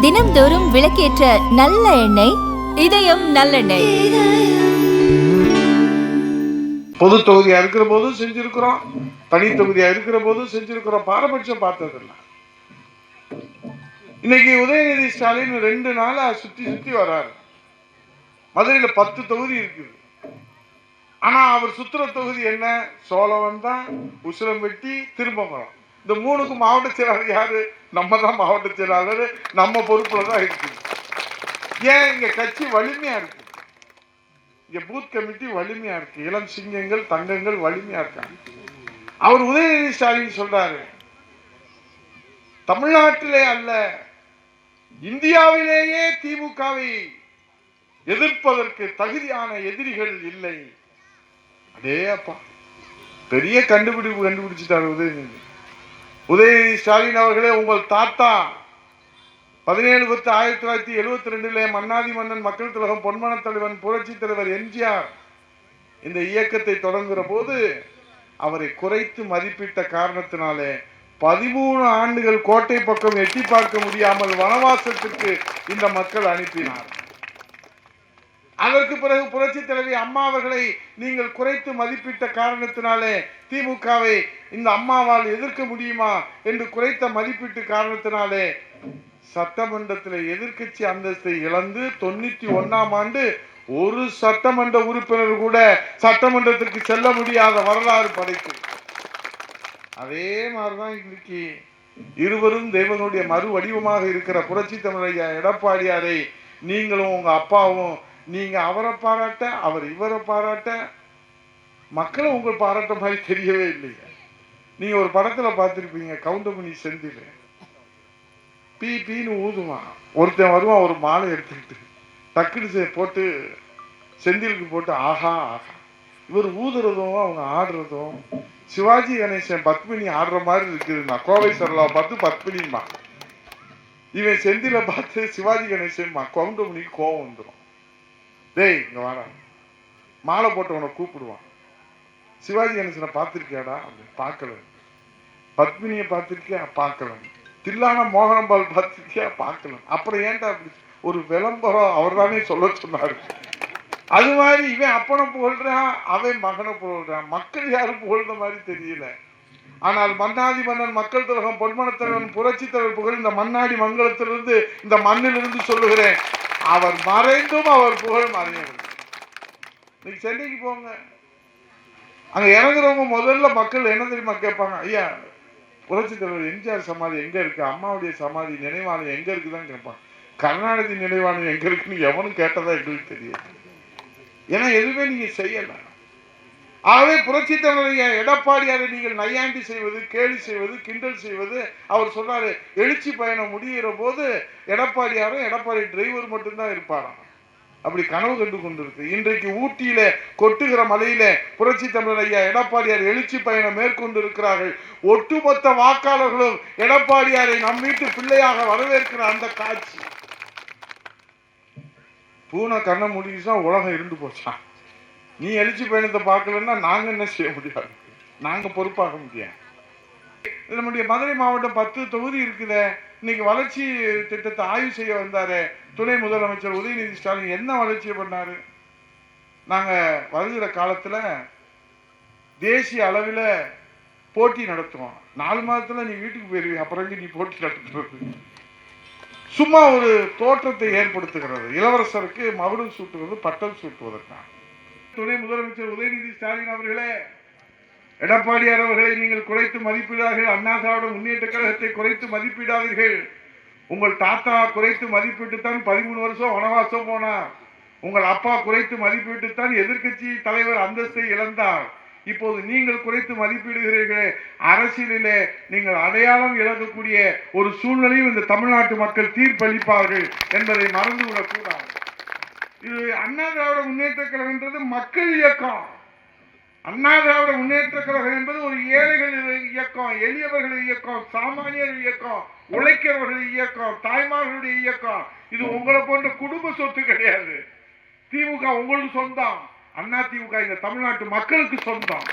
தினம்தோறும் விளக்கேற்ற நல்ல எண்ணெய் இதயம் நல்லெண்ணெய். பொது தொகுதியா இருக்கிற போதும் செஞ்சிருக்கிறோம், தனி தொகுதியா இருக்கிற போதும் செஞ்சிருக்கிறோம். பாரபட்சம் பார்த்ததில்ல. இன்னைக்கு உதயநிதி ஸ்டாலின் 2 நாளா சுத்தி வர்றாரு. மதுரையில 10 தொகுதி இருக்குது. ஆனா அவர் சுத்துற தொகுதி என்ன? சோழவன் தான், உசிலம்பட்டி, திருமங்கலம். இந்த 3க்கும் மாவட்ட செயலாளர் யாரு? நம்ம தான் மாவட்ட செயலாளர். நம்ம பொறுப்புல தான் இருக்கு. ஏன்? இங்க கட்சி வலிமையா இருக்கு. இங்க பூத் கமிட்டி வலிமையா இருக்கு. இளம் சிங்கங்கள், தங்கங்கள் வலிமையா இருக்காங்க. அவர் உதயநிதி ஸ்டாலின் சொல்றாரு, தமிழ்நாட்டிலே அல்ல இந்தியாவிலேயே திமுகவை எதிர்ப்பதற்கு தகுதியான எதிரிகள் இல்லை. அடே அப்பா, பெரிய கண்டுபிடிச்சிட்டார் உதயநிதி. உதயநிதி ஸ்டாலின் அவர்களே, உங்கள் தாத்தா 17/10/1972 மன்னாதி மன்னன் மக்கள் திலகம் பொன்மன தலைவன் புரட்சி தலைவர் எம்ஜிஆர் இந்த இயக்கத்தை தொடங்குகிற போது அவரை குறைத்து மதிப்பிட்ட காரணத்தினாலே 13 ஆண்டுகள் கோட்டை பக்கம் எட்டி பார்க்க முடியாமல் வனவாசத்திற்கு இந்த மக்கள் அனுப்பினார். அதற்கு பிறகு புரட்சி தலைவி அம்மா அவர்களை நீங்கள் குறைத்து மதிப்பிட்ட காரணத்தினாலே திமுகவை இந்த அம்மாவால் எதிர்க்க முடியுமா என்று குறைத்த மதிப்பீட்டு காரணத்தினாலே சட்டமன்றத்தில் எதிர்கட்சி அந்தஸ்தை இழந்து 91ஆம் ஆண்டு ஒரு சட்டமன்ற உறுப்பினர் கூட சட்டமன்றத்திற்கு செல்ல முடியாத வரலாறு படைத்து, அதே மாதிரிதான் இன்னைக்கு இருவரும் தெய்வனுடைய மறு வடிவமாக இருக்கிற புரட்சி தமிழக எடப்பாடியாரை நீங்களும் உங்க அப்பாவும், நீங்க அவரை பாராட்ட அவர் இவரை பாராட்ட, மக்களை உங்கள் பாராட்ட மாதிரி தெரியவே இல்லைங்க. நீங்க ஒரு படத்துல பார்த்திருப்பீங்க, கவுண்டமணி செந்தில் பீன்னு ஊதுவான். ஒருத்தன் வருவான் ஒரு மாலை எடுத்துக்கிட்டு, டக்குனு போட்டு செந்திலுக்கு போட்டு ஆஹா ஆஹா. இவர் ஊதுறதும் அவங்க ஆடுறதும் சிவாஜி கணேசன் பத்மினி ஆடுற மாதிரி இருக்குதுன்னா, கோவை சரலா பார்த்து பத்மினிமா, இவன் செந்தில பார்த்து சிவாஜி கணேசன் கவுண்டமணிக்கு கோவம் வந்துடும். டேய் இங்க வாடா, மாலை போட்டவனை கூப்பிடுவான். சிவாஜி கணேசனை பார்த்திருக்கியாடா? பார்க்கல. பத்மினியை பார்த்திருக்கியா? பார்க்கல. தில்லான மோகனம்பால் பார்த்திருக்கியா? பார்க்கல. அப்புறம் ஏன்டா ஒரு விளம்பரம் அவர் தானே சொல்ல சொன்னாரு. அது மாதிரி இவன் அப்பனை புகழ்றான், அவன் மகனை புகழ்றான். மக்கள் யாரும் புகழ்ந்த மாதிரி தெரியல. ஆனால் மன்னாதி மன்னன் மக்கள் திலகம் பொன்மன தலைவன் புரட்சி தலைவர் புகழ் இந்த மன்னாடி மங்கலத்திலிருந்து, இந்த மண்ணிலிருந்து சொல்லுகிறேன், அவர் மறைந்தும் அவர் புகழ் மறையவில்லை. இன்னைக்கு சென்னைக்கு போங்க, அங்க இறங்குறவங்க முதல்ல மக்கள் என்ன தெரியுமா கேட்பாங்க? ஐயா, புரட்சி தலைவர் எம்ஜிஆர் சமாதி எங்க இருக்கு? அம்மாவுடைய சமாதி நினைவாலயம் எங்க இருக்குதான் கேட்பாங்க. கருணாநிதி நினைவாலயம் எங்க இருக்குன்னு எவனும் கேட்டதா எங்களுக்கு தெரியாது. ஏன்னா எதுவுமே நீங்க செய்யல. ஆகவே புரட்சி தலைவர் எடப்பாடியாரை நீங்கள் நையாண்டி செய்வது, கேலி செய்வது, கிண்டல் செய்வது. அவர் சொன்னாரு, எழுச்சி பயணம் முடிகிற போது எடப்பாடியாரும் எடப்பாடி டிரைவர் மட்டும்தான் இருப்பாராம். அப்படி கனவு கண்டு கொண்டிருக்கு. இன்றைக்கு ஊட்டியில கொட்டுகிற மலையில புரட்சி தமிழர் ஐயா எடப்பாடியார் எழுச்சி பயணம் மேற்கொண்டு இருக்கிறார்கள். ஒட்டுமொத்த வாக்காளர்களும் எடப்பாடியாரை நம் வீட்டு பிள்ளையாக வரவேற்கிற அந்த காட்சி. பூனை கண்ணை முடிச்சுன்னா உலகம் இருந்து போச்சா? நீ எழுச்சி பயணத்தை பார்க்கலன்னா நாங்க என்ன செய்ய முடியாது? நாங்க பொறுப்பாக முடியாது. நம்முடைய மதுரை மாவட்டம் 10 தொகுதி இருக்குது. இன்னைக்கு வளர்ச்சி திட்டத்தை ஆய்வு செய்ய வந்தாரு துணை முதலமைச்சர் உதயநிதி ஸ்டாலின். என்ன வளர்ச்சியை பண்ணாரு? நாங்க வருகிற காலத்துல தேசிய அளவில் போட்டி நடத்துவோம். 4 மாதத்துல நீ வீட்டுக்கு போயிருவீங்க, அப்புறம் நீ போட்டி நடத்துறது. சும்மா ஒரு தோற்றத்தை ஏற்படுத்துகிறது. இளவரசருக்கு மகுடம் சூட்டுவது, பட்டம் சூட்டுவதற்கான. துணை முதலமைச்சர் உதயநிதி ஸ்டாலின் அவர்களே, எடப்பாடியார் அவர்களை நீங்கள் குறைத்து மதிப்பிடாதீர்கள். அண்ணா திராவிட முன்னேற்ற கழகத்தை குறைத்து மதிப்பிடாதீர்கள். உங்கள் தாத்தா குறைத்து மதிப்பிட்டுத்தான் 13 வருஷம் வனவாசம் போனார். உங்கள் அப்பா குறைத்து மதிப்பிட்டுத்தான் எதிர்கட்சி தலைவர் அந்தஸ்தை இழந்தார். இப்போது நீங்கள் குறைத்து மதிப்பிடுகிறீர்கள். அரசியலிலே நீங்கள் அடையாளம் இழக்கக்கூடிய ஒரு சூழ்நிலையும் இந்த தமிழ்நாட்டு மக்கள் தீர்ப்பளிப்பார்கள் என்பதை மறந்துவிடக் கூடாது. இது அண்ணா திராவிட முன்னேற்ற கழகம்ன்றது மக்கள் இயக்கம். அண்ணா திராவிட முன்னேற்ற கழகம் என்பது ஒரு ஏழைகள் இயக்கம், எளியவர்கள் இயக்கம், சாமானியர் இயக்கம், உழைக்கிறவர்கள் இயக்கம், தாய்மார்களுடைய இயக்கம். இது உங்களை போன்ற குடும்ப சொத்து கிடையாது. திமுக உங்களுக்கு சொந்தம், அண்ணா திமுக இந்த தமிழ்நாட்டு மக்களுக்கு சொந்தம்.